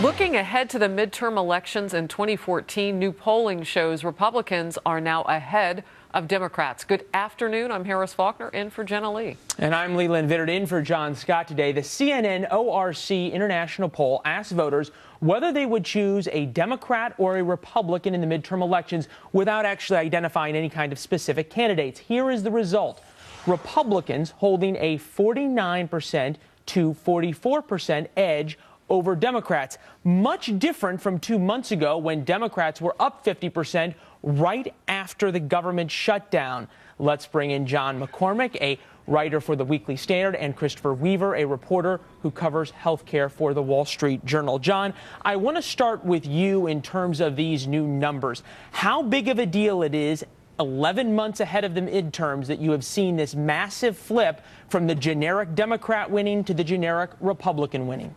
Looking ahead to the midterm elections in 2014, new polling shows Republicans are now ahead of Democrats. Good afternoon. I'm Harris Faulkner, in for Jenna Lee. And I'm Leland Vittert, in for John Scott today. The CNN ORC International poll asked voters whether they would choose a Democrat or a Republican in the midterm elections without actually identifying any kind of specific candidates. Here is the result. Republicans holding a 49% to 44% edge over Democrats. Much different from 2 months ago when Democrats were up 50% right after the government shutdown. Let's bring in John McCormick, a writer for the Weekly Standard, and Christopher Weaver, a reporter who covers healthcare for the Wall Street Journal. John, I want to start with you in terms of these new numbers. How big of a deal it is 11 months ahead of the midterms that you have seen this massive flip from the generic Democrat winning to the generic Republican winning?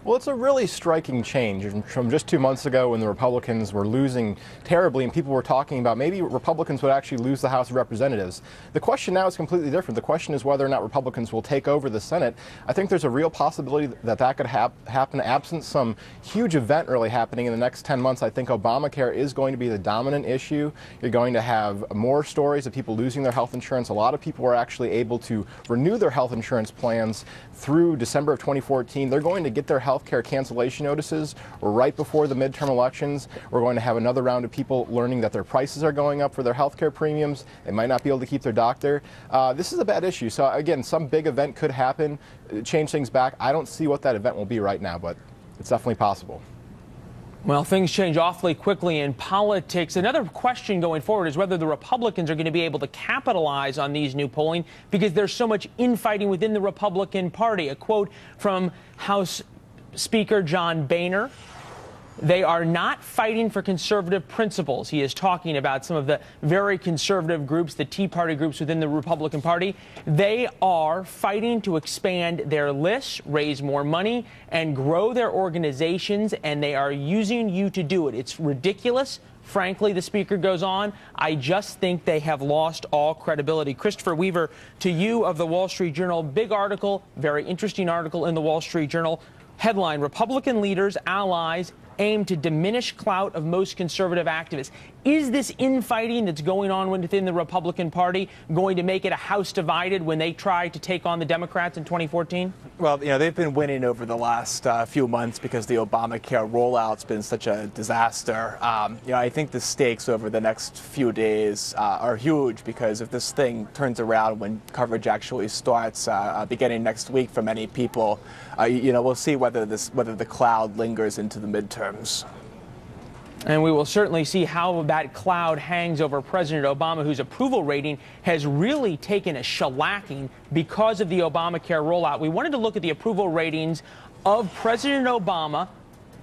Well, it's a really striking change from just 2 months ago when the Republicans were losing terribly and people were talking about maybe Republicans would actually lose the House of Representatives. The question now is completely different. The question is whether or not Republicans will take over the Senate. I think there's a real possibility that that could happen absent some huge event really happening in the next 10 months. I think Obamacare is going to be the dominant issue. You're going to have more stories of people losing their health insurance. A lot of people were actually able to renew their health insurance plans through December of 2014. They're going to get their health care cancellation notices right before the midterm elections. We're going to have another round of people learning that their prices are going up for their health care premiums. They might not be able to keep their doctor. This is a bad issue. So again, some big event could happen, change things back. I don't see what that event will be right now, but it's definitely possible. Well, things change awfully quickly in politics. Another question going forward is whether the Republicans are going to be able to capitalize on these new polling because there's so much infighting within the Republican Party. A quote from House Speaker John Boehner: "They are not fighting for conservative principles." He is talking about some of the very conservative groups, the Tea Party groups within the Republican Party. They are fighting to expand their lists, raise more money, and grow their organizations, and they are using you to do it. It's ridiculous. Frankly, the speaker goes on, I just think they have lost all credibility. Christopher Weaver, to you of the Wall Street Journal, big article, very interesting article in the Wall Street Journal. Headline: Republican leaders, allies aim to diminish clout of most conservative activists. Is this infighting that's going on within the Republican Party going to make it a House divided when they try to take on the Democrats in 2014? Well, they've been winning over the last few months because the Obamacare rollout's been such a disaster. I think the stakes over the next few days are huge because if this thing turns around when coverage actually starts beginning next week for many people, we'll see whether the cloud lingers into the midterms. And we will certainly see how that cloud hangs over President Obama, whose approval rating has really taken a shellacking because of the Obamacare rollout. We wanted to look at the approval ratings of President Obama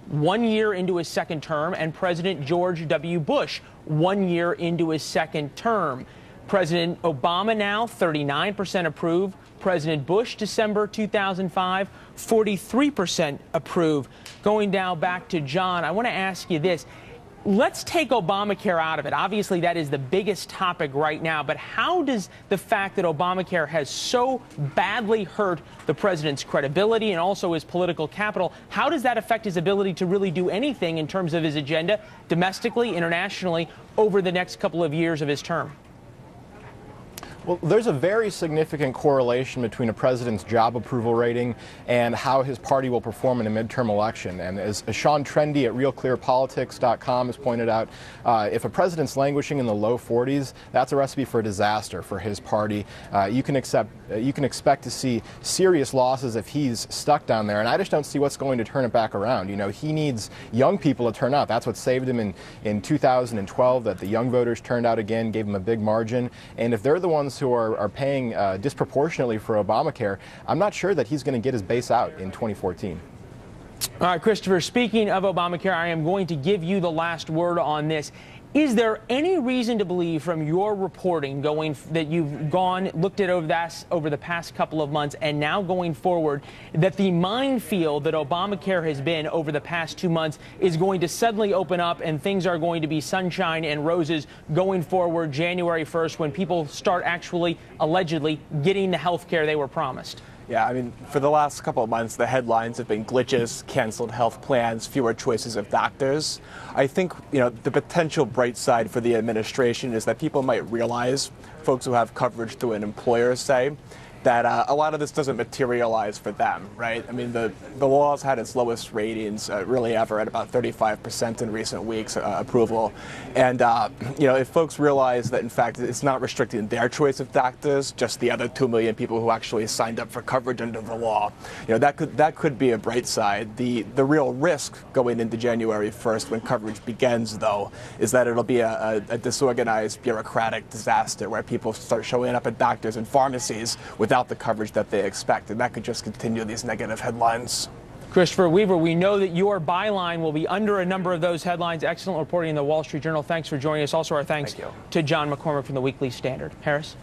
1 year into his second term and President George W. Bush 1 year into his second term. President Obama now 39% approve. President Bush, December 2005, 43% approve. Going now back to John, I want to ask you this. Let's take Obamacare out of it. Obviously, that is the biggest topic right now. But how does the fact that Obamacare has so badly hurt the president's credibility and also his political capital, how does that affect his ability to really do anything in terms of his agenda domestically, internationally, over the next couple of years of his term? Well, there's a very significant correlation between a president's job approval rating and how his party will perform in a midterm election. And as Sean Trendy at RealClearPolitics.com has pointed out, if a president's languishing in the low 40s, that's a recipe for disaster for his party. You can expect to see serious losses if he's stuck down there. And I just don't see what's going to turn it back around. He needs young people to turn out. That's what saved him in 2012, that the young voters turned out again, gave him a big margin. And if they're the ones who are paying disproportionately for Obamacare, I'm not sure that he's going to get his base out in 2014. All right, Christopher, speaking of Obamacare, I am going to give you the last word on this. Is there any reason to believe from your reporting that you've looked at over the past couple of months and now going forward that the minefield that Obamacare has been over the past 2 months is going to suddenly open up and things are going to be sunshine and roses going forward January 1st when people start actually allegedly getting the health care they were promised? Yeah, I mean, for the last couple of months, the headlines have been glitches, canceled health plans, fewer choices of doctors. I think, the potential bright side for the administration is that people might realize, folks who have coverage through an employer say, that a lot of this doesn't materialize for them, right? I mean, the law's had its lowest ratings really ever at about 35% in recent weeks approval. And, if folks realize that, in fact, it's not restricting their choice of doctors, just the other 2 million people who actually signed up for coverage under the law, that could be a bright side. The real risk going into January 1st when coverage begins, though, is that it'll be a disorganized bureaucratic disaster where people start showing up at doctors and pharmacies without the coverage that they expect, and that could just continue these negative headlines. Christopher Weaver, we know that your byline will be under a number of those headlines. Excellent reporting in the Wall Street Journal. Thanks for joining us. Also, our thanks to John McCormick from the Weekly Standard. Harris?